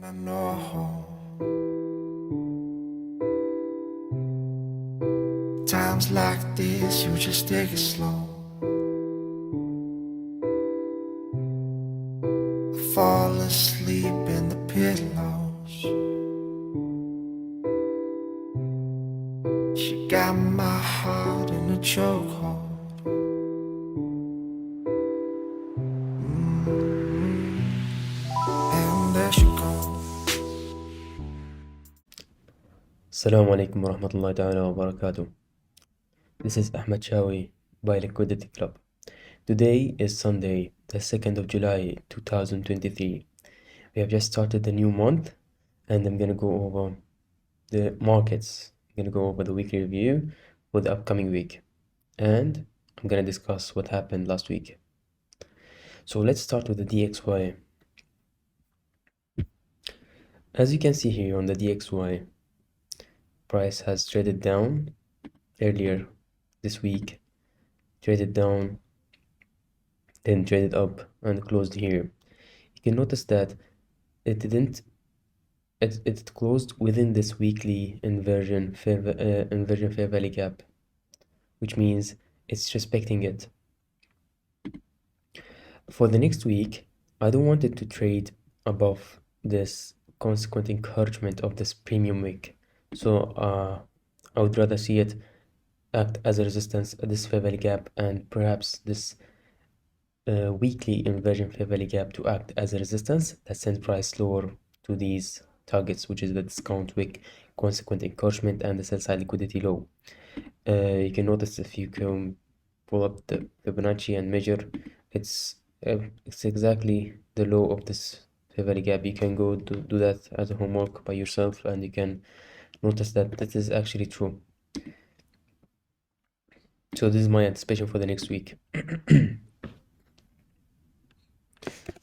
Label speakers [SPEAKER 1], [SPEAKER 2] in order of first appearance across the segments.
[SPEAKER 1] I know times like this, you just take it slow. I fall asleep in the pillows. She got my heart in a chokehold. And there she goes.
[SPEAKER 2] Assalamu alaikum warahmatullahi ta'ala wa barakatuh. This is Ahmed Shawi by Liquidity Club. Today is Sunday, the 2nd of July 2023. We have just started the new month and I'm gonna go over the markets. I'm gonna go over the weekly review for the upcoming week and I'm gonna discuss what happened last week. So let's start with the DXY. As you can see here on the DXY, price has traded down earlier this week, traded down, then traded up and closed here. You can notice that it didn't it closed within this weekly inversion fair value gap, which means it's respecting it. For the next week, I don't want it to trade above this consequent encouragement of this premium week. So I would rather see it act as a resistance at this fair value gap and perhaps this weekly inversion fair value gap to act as a resistance that sends price lower to these targets, which is the discount wick, consequent encouragement, and the sell side liquidity low. You can notice if you can pull up the Fibonacci and measure, it's exactly the low of this fair value gap. You can go do that as a homework by yourself, and you can notice that this is actually true. So this is my anticipation for the next week.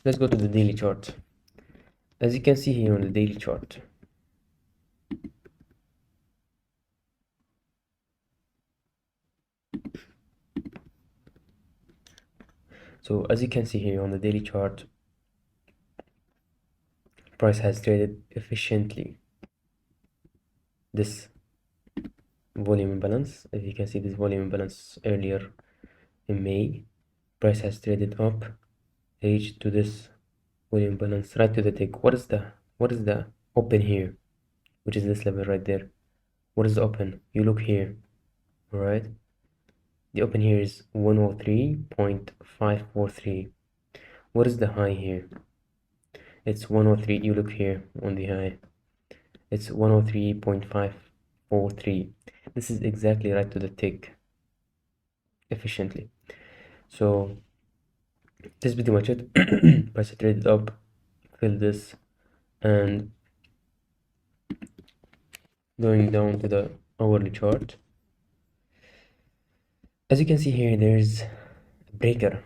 [SPEAKER 2] Let's go to the daily chart. As you can see here on the daily chart, so as you can see here on the daily chart, price has traded efficiently this volume imbalance. If you can see this volume imbalance earlier in May, price has traded up, reached to this volume imbalance right to the tick. What is the open here, which is this level right there? What is the open? You look here, all right? The open here is 103.543. What is the high here? It's 103. You look here on the high. It's 103.543. This is exactly right to the tick efficiently. So this is pretty much it. Price traded up, fill this, and going down to the hourly chart. As you can see here, there's a breaker.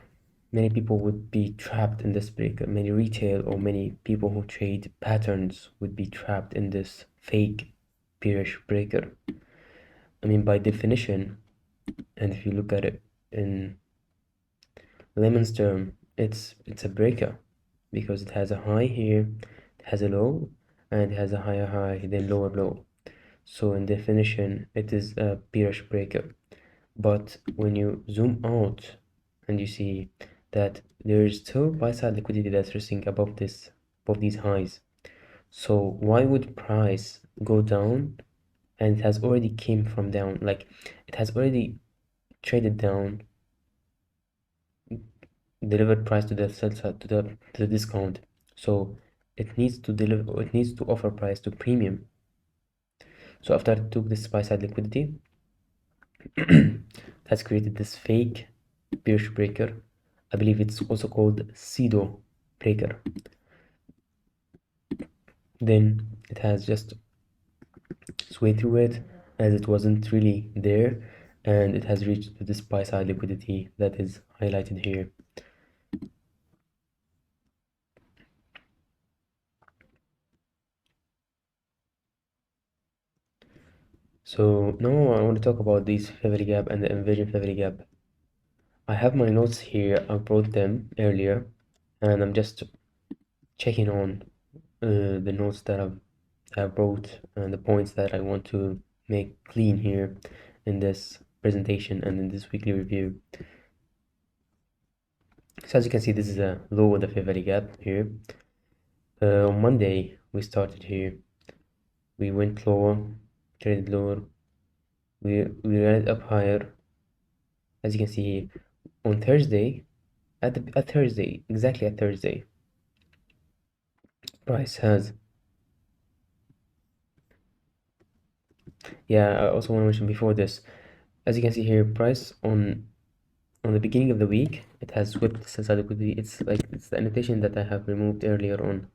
[SPEAKER 2] Many people would be trapped in this breaker. Many retail or many people who trade patterns would be trapped in this fake bearish breaker. I mean, by definition, and if you look at it in layman's term, it's a breaker because it has a high here, it has a low, and it has a higher high, then lower low. So in definition, it is a bearish breaker. But when you zoom out and you see that there is still buy side liquidity that's resting above these highs. So why would price go down? And it has already came from down, like it has already traded down, delivered price to the sell side, to the discount. So it needs to deliver, it needs to offer price to premium. So after it took this buy side liquidity, has created this fake bearish breaker. I believe it's also called pseudo breaker. Then it has just swayed through it as it wasn't really there, and it has reached this buy side liquidity that is highlighted here. So now I want to talk about these fair value gap and the inversion fair value gap. I have my notes here. I brought them earlier, and I'm just checking on the notes that I've wrote and the points that I want to make clean here in this presentation and in this weekly review. So as you can see, this is a low of the fair value gap here. On Monday, we started here. We went lower, traded lower. We ran it up higher. As you can see here, on Thursday, at Thursday, exactly at Thursday, price has. Yeah, I also want to mention before this, as you can see here, price on the beginning of the week, it has swept sell side liquidity. It's like it's the annotation that I have removed earlier on.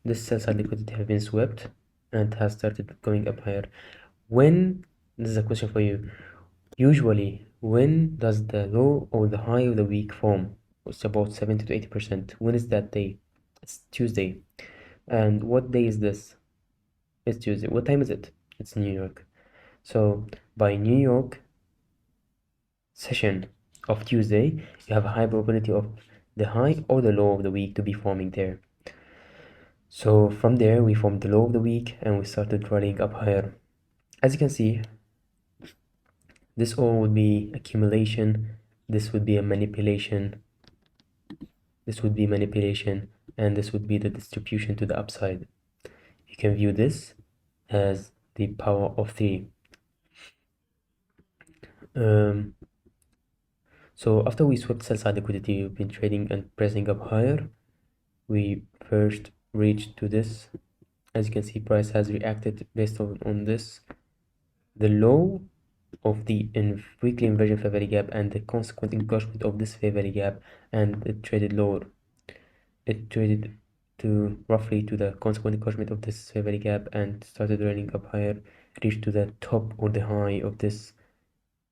[SPEAKER 2] This sell side liquidity have been swept and has started going up higher. When, this is a question for you, usually when does the low or the high of the week form? It's about 70 to 80%. When is that day? It's Tuesday. And what day is this? It's Tuesday. What time is it? It's New York. So by New York session of Tuesday, you have a high probability of the high or the low of the week to be forming there. So from there, we formed the low of the week and we started running up higher. As you can see, this all would be accumulation, this would be a manipulation, this would be manipulation, and this would be the distribution to the upside. You can view this as the power of 3. So after we swept sell side liquidity, we've been trading and pressing up higher. We first reached to this. As you can see, price has reacted based on this. The low of the weekly inversion fair value gap and the consequent engagement of this fair value gap, and it traded lower. It traded to roughly to the consequent engagement of this fair value gap and started running up higher, reached to the top or the high of this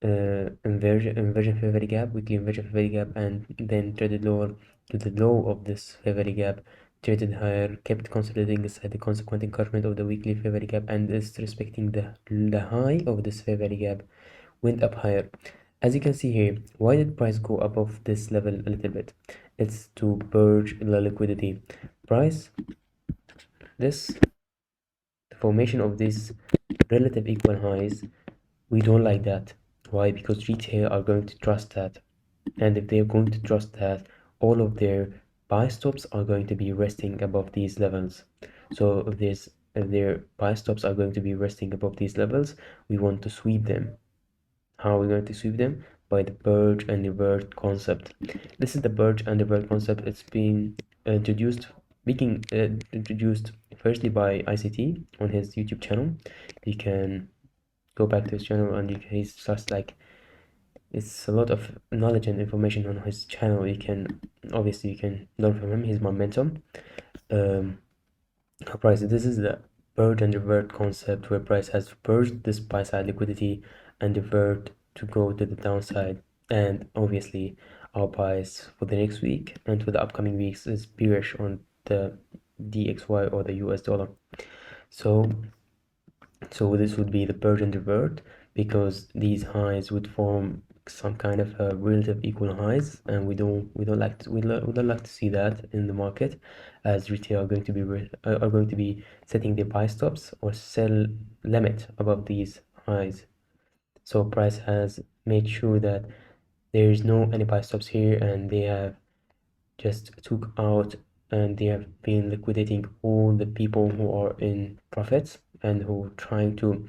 [SPEAKER 2] inversion fair value gap, weekly inversion fair value gap, and then traded lower to the low of this fair value gap, traded higher, kept consolidating inside the consequent encouragement of the weekly fair value gap, and is respecting the high of this fair value gap, went up higher. As you can see here, why did price go above this level a little bit? It's to purge the liquidity. Price, this, the formation of these relative equal highs, we don't like that. Why? Because retail are going to trust that, and if they're going to trust that, all of their buy stops are going to be resting above these levels. So if their buy stops are going to be resting above these levels, we want to sweep them. How are we going to sweep them? By the purge and revert concept. This is the purge and revert concept. It's been introduced firstly by ICT on his YouTube channel. You can go back to his channel and he's just like, it's a lot of knowledge and information on his channel. You can obviously you can learn from him. He's my mentor. Price, this is the purge and revert concept, where price has purged this buy side liquidity and revert to go to the downside. And obviously our bias for the next week and for the upcoming weeks is bearish on the DXY or the US dollar. So this would be the purge and revert, because these highs would form some kind of relative equal highs, and we don't like to, we don't like to see that in the market, as retail are going to be setting their buy stops or sell limit above these highs. So price has made sure that there is no any buy stops here, and they have just took out and they have been liquidating all the people who are in profits and who are trying to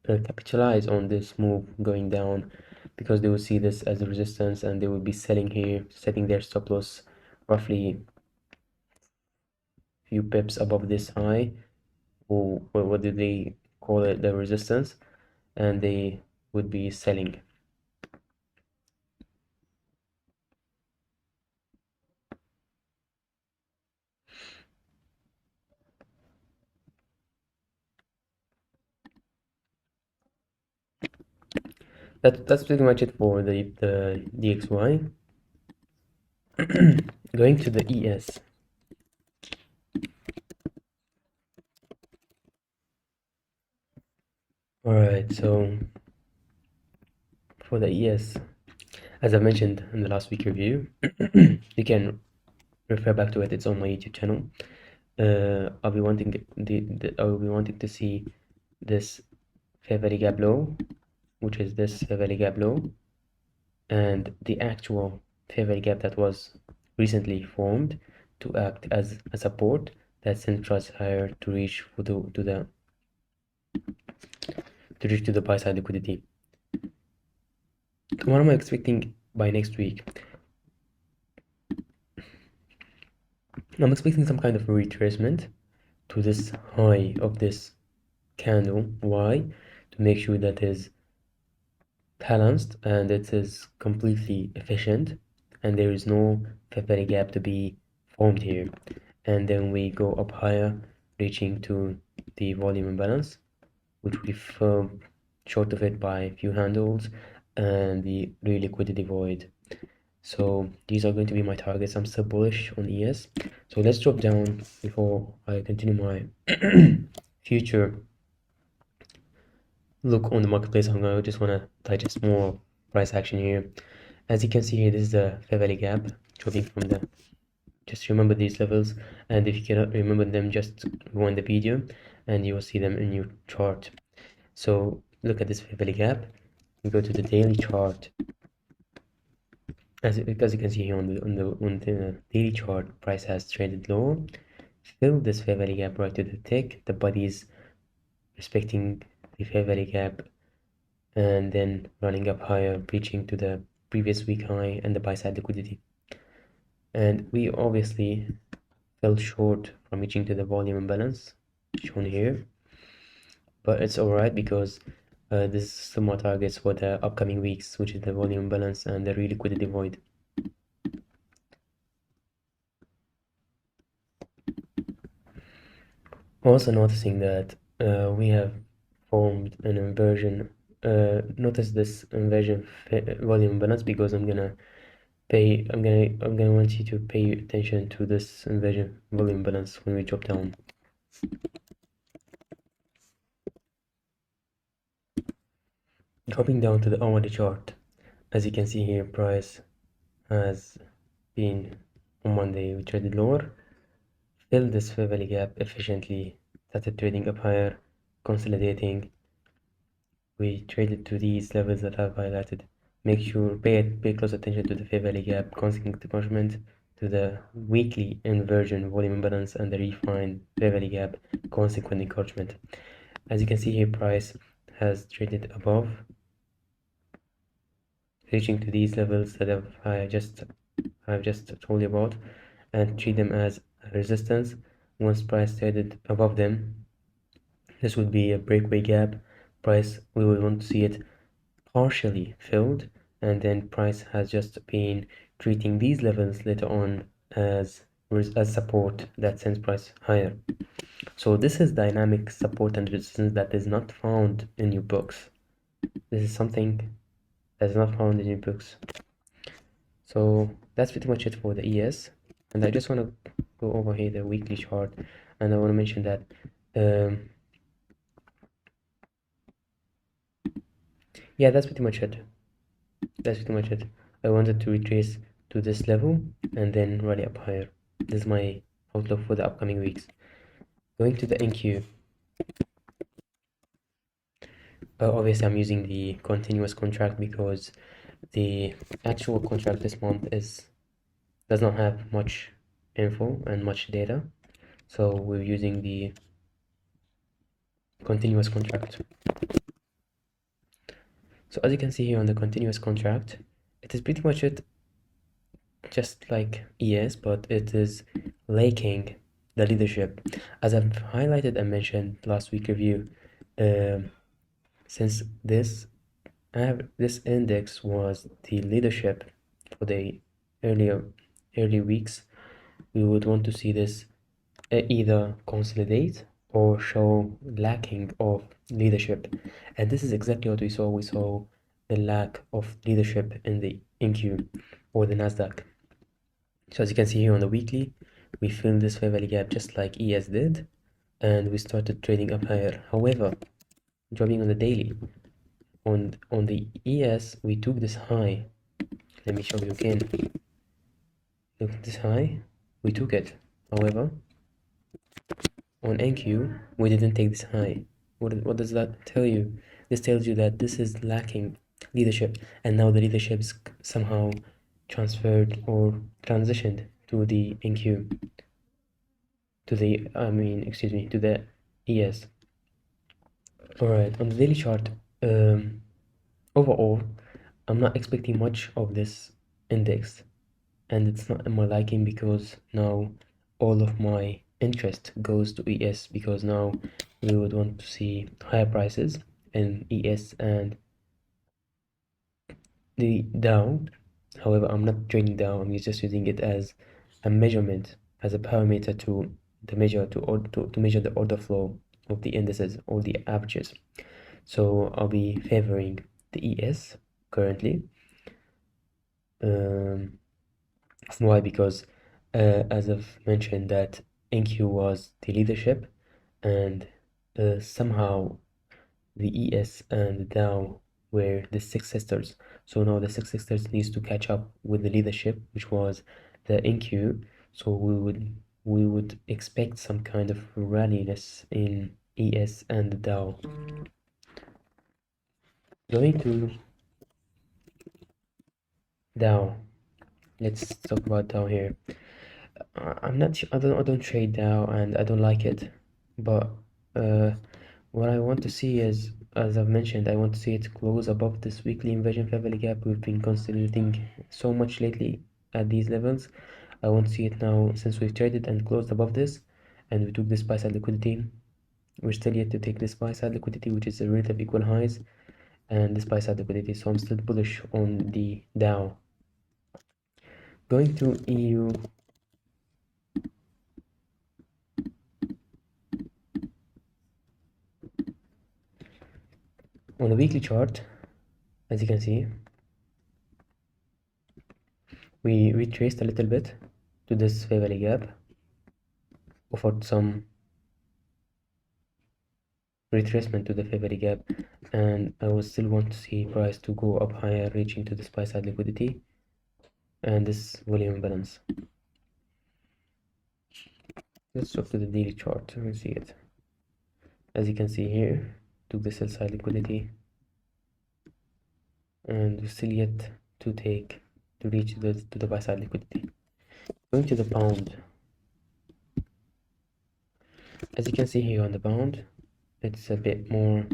[SPEAKER 2] capitalize on this move going down, because they will see this as a resistance and they will be selling here, setting their stop loss roughly few pips above this high, or what do they call it, the resistance, and they would be selling. That's pretty much it for the DXY. Going to the ES. Alright, so for the ES, as I mentioned in the last week review, you can refer back to it. It's on my YouTube channel. I'll be wanting I'll be wanting to see this fair value gap low, which is this fair value gap low, and the actual fair value gap that was recently formed to act as a support that sends price higher to reach to the buy side liquidity. What am I expecting by next week? I'm expecting some kind of retracement to this high of this candle. Why? To make sure that is balanced and it is completely efficient and there is no fair value gap to be formed here. And then we go up higher, reaching to the volume imbalance, which we fell short of it by a few handles, and the real liquidity void. So these are going to be my targets. I'm still bullish on ES. So let's drop down before I continue my future look on the marketplace. I just want to digest more price action here. As you can see here, this is the fair value gap dropping from the. Just remember these levels, and if you cannot remember them, just rewind the video and you will see them in your chart. So look at this fair value gap. We go to the daily chart. As you can see here on the daily chart, price has traded lower, fill this fair value gap right to the tick. The body is respecting the fair value gap and then running up higher, reaching to the previous week high and the buy side liquidity. And we obviously fell short from reaching to the volume imbalance shown here, but it's alright because this is still my targets for the upcoming weeks, which is the volume imbalance and the real liquidity void. Also noticing that we have formed an inversion. Notice this inversion volume imbalance because I'm gonna want you to pay attention to this inversion volume balance when we drop down. Dropping down to the hourly chart, as you can see here, price has been on Monday we traded lower, filled this fair value gap efficiently, started trading up higher, consolidating. We traded to these levels that I've highlighted. Make sure pay close attention to the fair value gap, consequent deployment, to the weekly inversion volume imbalance and the refined fair value gap, consequent encouragement. As you can see here, price has traded above, reaching to these levels that I've just told you about, and treat them as resistance. Once price traded above them, this would be a breakaway gap. Price, we will want to see it partially filled, and then price has just been treating these levels later on as support that sends price higher. So this is dynamic support and resistance that is not found in your books. This is something that's not found in your books. So that's pretty much it for the ES, and I just want to go over here the weekly chart, and I want to mention that yeah, that's pretty much it. I wanted to retrace to this level and then rally up higher. This is my outlook for the upcoming weeks. Going to the NQ, obviously I'm using the continuous contract because the actual contract this month does not have much info and much data, so we're using the continuous contract. So as you can see here on the continuous contract, it is pretty much it, just like ES, but it is lacking the leadership. As I've highlighted and mentioned last week review, since this index was the leadership for the early weeks, we would want to see this either consolidate or show lacking of leadership, and this is exactly what we saw. We saw the lack of leadership in the NQ or the Nasdaq. So as you can see here on the weekly, we filled this fair value gap just like ES did, and we started trading up higher. However, dropping on the daily, on the ES, we took this high. Let me show you again. Look at this high, we took it. However, On NQ, we didn't take this high. What does that tell you? This tells you that this is lacking leadership, and now the leadership is somehow transferred or transitioned to the NQ, to the, excuse me, to the ES. Alright, on the daily chart, overall, I'm not expecting much of this index, and it's not in my liking because now all of my interest goes to ES, because now we would want to see higher prices in ES and the Dow. However, I'm not trading Dow, I'm just using it as a measurement, as a parameter to measure the order flow of the indices or the averages. So I'll be favoring the ES currently. Why? Because as I've mentioned, that NQ was the leadership, and somehow the ES and the Dow were the Six Sisters. So now the Six Sisters needs to catch up with the leadership, which was the NQ. So we would expect some kind of ralliness in ES and the Dow. Going to Dow. Let's talk about Dow here. I'm not sure, I don't trade Dow and I don't like it, but uh, what I want to see is, as I've mentioned, I want to see it close above this weekly inversion fair value gap we've been considering so much lately at these levels. I want to see it now, since we've traded and closed above this, and we took this buy side liquidity. We're still yet to take this buy side liquidity, which is a relative equal highs, and this buy side liquidity. So I'm still bullish on the Dow. Going to EU. On the weekly chart, as you can see, we retraced a little bit to this fair value gap, offered some retracement to the fair value gap, and I would still want to see price to go up higher, reaching to this buy side liquidity and this volume imbalance. Let's talk to the daily chart and see it. As you can see here, took the sell side liquidity, and we still yet to reach to the buy side liquidity. Going to the pound. As you can see here on the pound, it's a bit more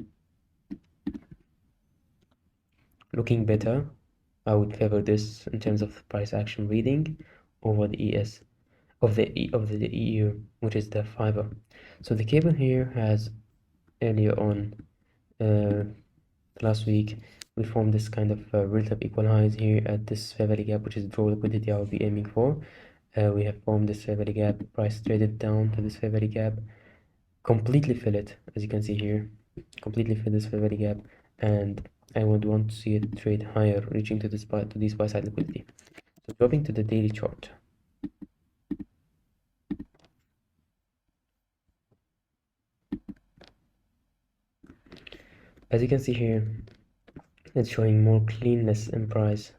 [SPEAKER 2] looking better. I would favor this in terms of price action reading over the ES of the EU, which is the fiber. So the cable here has, earlier on last week, we formed this kind of relative equal highs here at this fair value gap, which is draw liquidity I will be aiming for. We have formed this fair value gap, price traded down to this fair value gap, completely fill it, as you can see here, completely fill this fair value gap, and I would want to see it trade higher, reaching to this buy side liquidity. So dropping to the daily chart. As you can see here, it's showing more cleanness in price.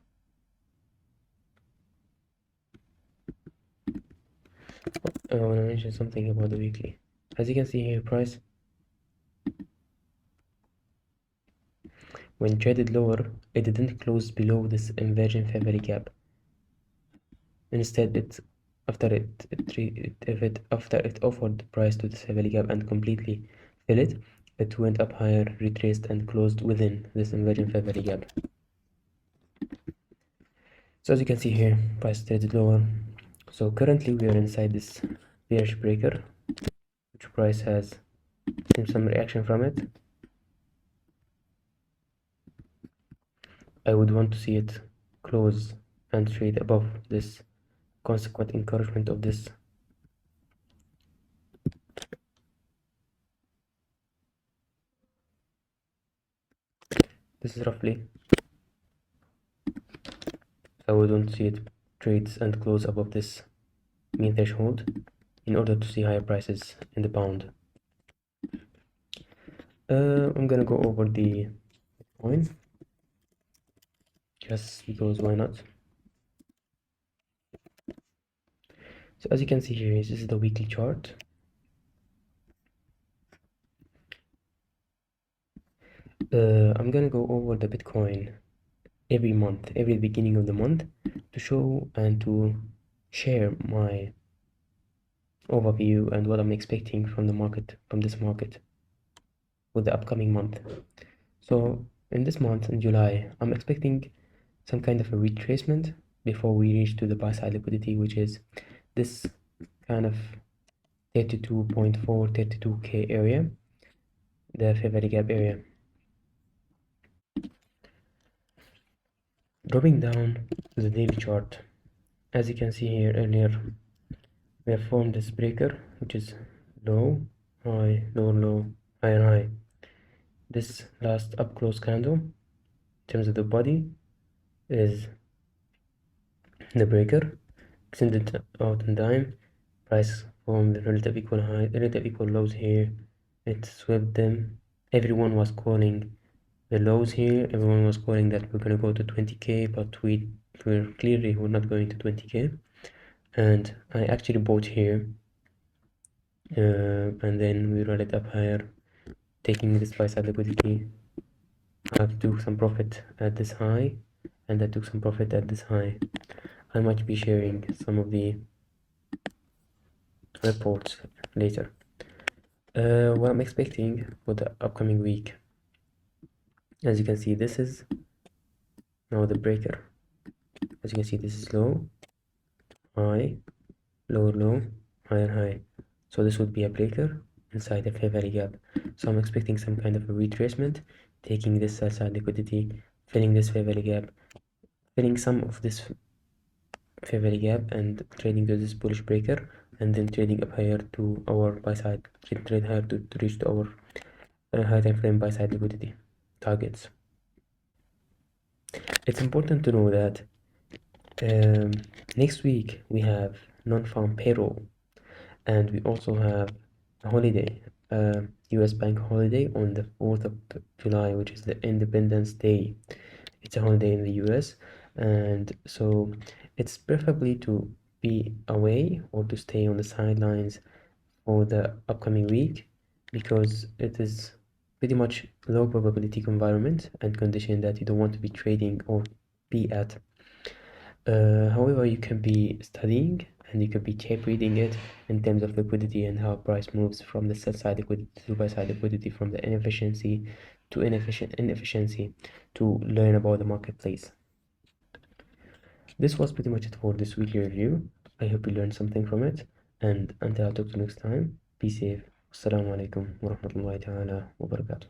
[SPEAKER 2] I want to mention something about the weekly. As you can see here, price, when traded lower, it didn't close below this inversion fair value gap. Instead, after it offered the price to this fair value gap and completely fill it, it went up higher, retraced, and closed within this inversion fair value gap. So as you can see here, price traded lower. So currently we are inside this bearish breaker, which price has seen some reaction from it. I would want to see it close and trade above this consequent encouragement of this. This is roughly. I would want to see it trades and close above this mean threshold in order to see higher prices in the pound. I'm gonna go over the coin just because why not. So as you can see here, this is the weekly chart. I'm gonna go over the Bitcoin every month, every beginning of the month, to show and to share my overview and what I'm expecting from the market, from this market, for the upcoming month. So in this month, in July, I'm expecting some kind of a retracement before we reach to the buy side liquidity, which is this kind of 32.4, 32K area, the fair value gap area. Dropping down to the daily chart, as you can see here earlier, we have formed this breaker, which is low, high, low, low, higher, high. This last up close candle, in terms of the body, is the breaker, extended out in time. Price formed relative equal high, relative equal lows here. It swept them. Everyone was calling the lows here. Everyone was calling that we're gonna go to 20K, but we're clearly we're not going to 20K. And I actually bought here, and then we roll it up higher, taking this buy side liquidity. I took some profit at this high, and I took some profit at this high. I might be sharing some of the reports later. What I'm expecting for the upcoming week, as you can see, this is now the breaker. As you can see, this is low, high, low, low, higher, high. So this would be a breaker inside a fair value gap. So I'm expecting some kind of a retracement, taking this sell side liquidity, filling this fair value gap, filling some of this fair value gap, and trading to this bullish breaker, and then trading up higher to our buy side, trade higher to reach to our high time frame buy side liquidity targets. It's important to know that next week we have non-farm payroll, and we also have a holiday, US bank holiday on the 4th of July, which is the Independence Day. It's a holiday in the US, and so it's preferably to be away or to stay on the sidelines for the upcoming week, because it is pretty much low probability environment and condition that you don't want to be trading or be at. However, you can be studying and you can be tape reading it in terms of liquidity and how price moves from the sell side liquidity to buy side liquidity, from the inefficiency to inefficiency, to learn about the marketplace. This was pretty much it for this weekly review. I hope you learned something from it, and until I talk to you next time, be safe. Assalamu alaikum wa rahmatullahi ta'ala wa barakatuh.